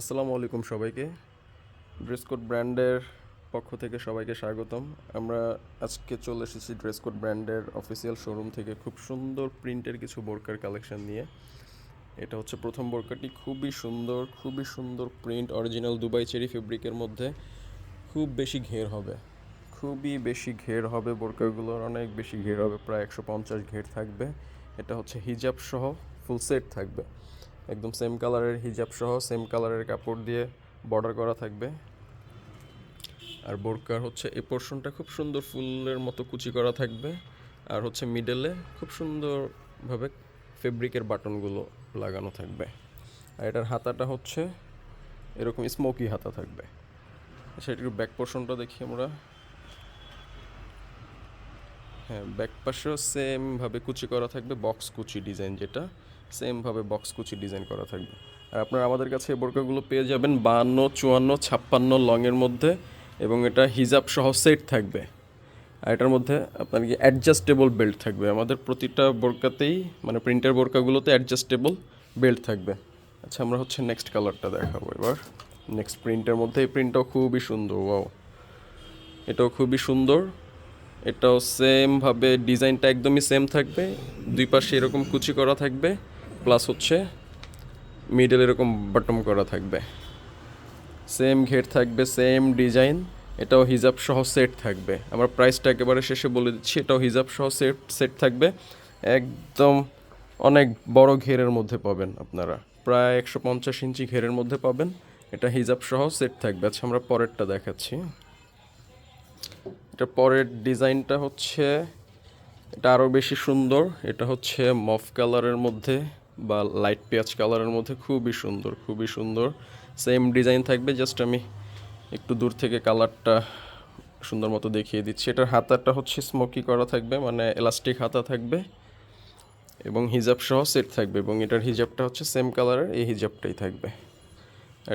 আসসালামু আলাইকুম সবাইকে। ড্রেস কোড ব্র্যান্ডের পক্ষ থেকে সবাইকে স্বাগতম। আমরা আজকে চলে এসেছি ড্রেস কোড ব্র্যান্ডের অফিসিয়াল শোরুম থেকে খুব সুন্দর প্রিন্টের কিছু বোরকার কালেকশন নিয়ে। এটা হচ্ছে প্রথম বোরকাটি, খুবই সুন্দর প্রিন্ট, অরিজিনাল দুবাই চেরি ফেব্রিকের মধ্যে। খুব বেশি ঘের হবে, খুবই বেশি ঘের হবে বোরকাগুলোর, অনেক বেশি ঘের হবে, প্রায় 150 ঘের থাকবে। এটা হচ্ছে হিজাব সহ ফুল সেট থাকবে, একদম সেম কালারের হিজাব সহ সেম কালারের কাপড় দিয়ে বর্ডার করা থাকবে। আর বোরকার হচ্ছে এই পোর্শনটা খুব সুন্দর ফুলের মতো কুচি করা থাকবে, আর হচ্ছে মিডলে খুব সুন্দরভাবে ফেব্রিকের বাটনগুলো লাগানো থাকবে। আর এটার হাতাটা হচ্ছে এরকম স্মোকি হাতা থাকবে। আচ্ছা, এটার ব্যাক পোর্শনটা দেখি আমরা। হ্যাঁ, ব্যাক পাশেও সেমভাবে কুচি করা থাকবে, বক্স কুচি ডিজাইন, যেটা সেমভাবে বক্স কুচি ডিজাইন করা থাকবে। আর আপনারা আমাদের কাছে এই বোরকাগুলো পেয়ে যাবেন 52, 54, 56 লংয়ের মধ্যে, এবং এটা হিজাব সহ সেট থাকবে। আর এটার মধ্যে আপনার কি অ্যাডজাস্টেবল বেল্ট থাকবে। আমাদের প্রতিটা বোরকাতেই, মানে প্রিন্টের বোরকাগুলোতে অ্যাডজাস্টেবল বেল্ট থাকবে। আচ্ছা, আমরা হচ্ছে নেক্সট কালারটা দেখাবো এবার। নেক্সট প্রিন্টের মধ্যে এই প্রিন্টটাও খুবই সুন্দর, ওয়াও, এটাও খুবই সুন্দর। এটাও সেমভাবে ডিজাইনটা একদমই সেম থাকবে, দুই পাশে এরকম কুচি করা থাকবে, প্লাস হচ্ছে মিডল এরকম বটম করা থাকবে, সেম ঘের থাকবে, সেম ডিজাইন। এটাও হিজাব সহ সেট থাকবে। আমার প্রাইসটা একেবারে শেষে বলে দিচ্ছি, এটাও হিজাব সহ সেট থাকবে। একদম অনেক বড় ঘেরের মধ্যে পাবেন আপনারা, প্রায় 150 ইঞ্চি ঘেরের মধ্যে পাবেন। এটা হিজাব সহ সেট থাকবে। আচ্ছা, আমরা পরেরটা দেখাচ্ছি। এটা পরের ডিজাইনটা হচ্ছে, এটা আরও বেশি সুন্দর। এটা হচ্ছে মফ কালারের মধ্যে বা লাইট পেঁয়াজ কালারের মধ্যে, খুবই সুন্দর। সেম ডিজাইন থাকবে, জাস্ট আমি একটু দূর থেকে কালারটা সুন্দর মতো দেখিয়ে দিচ্ছি। এটার হাতাটা হচ্ছে স্মোকি করা থাকবে, মানে এলাস্টিক হাতা থাকবে, এবং হিজাব সহ সেট থাকবে, এবং এটার হিজাবটা হচ্ছে সেম কালারের, এই হিজাবটাই থাকবে।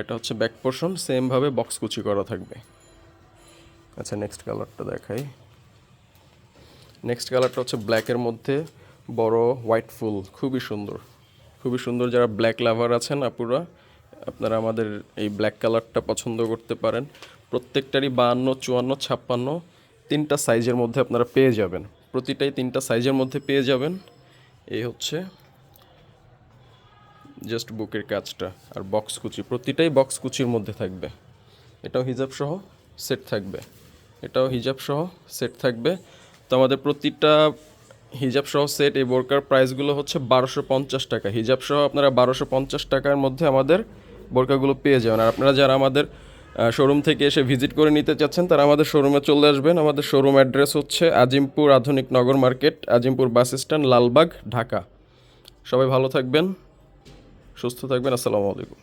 এটা হচ্ছে ব্যাক পোর্শন, সেমভাবে বক্স কুচি করা থাকবে। আচ্ছা, নেক্সট কালারটা দেখাই। নেক্সট কালারটা হচ্ছে ব্ল্যাকের মধ্যে বড় হোয়াইট ফুল, খুবই সুন্দর। যারা ব্ল্যাক লাভার আছেন আপুরা, আপনারা আমাদের এই ব্ল্যাক কালারটা পছন্দ করতে পারেন। প্রত্যেকটারই 52, 54, 56 তিনটা সাইজের মধ্যে আপনারা পেয়ে যাবেন, প্রতিটাই তিনটা সাইজের মধ্যে পেয়ে যাবেন। এই হচ্ছে জাস্ট বুকের কাজটা, আর বক্স কুচি, প্রতিটাই বক্স কুচির মধ্যে থাকবে। এটাও হিজাব সহ সেট থাকবে, এটাও হিজাব সহ সেট থাকবে। তো আমাদের প্রতিটা হিজাব সহ সেট, এই বোরকার প্রাইসগুলো হচ্ছে 1250 টাকা। হিজাব সহ আপনারা 1250 টাকার মধ্যে আমাদের বোরকাগুলো পেয়ে যাবেন। আর আপনারা যারা আমাদের শোরুম থেকে এসে ভিজিট করে নিতে চাচ্ছেন, তারা আমাদের শোরুমে চলে আসবেন। আমাদের শোরুম অ্যাড্রেস হচ্ছে আজিমপুর আধুনিক নগর market, Azimpur bus stand, Lalbagh, Dhaka. সবাই ভালো থাকবেন, সুস্থ থাকবেন। আসসালামু আলাইকুম।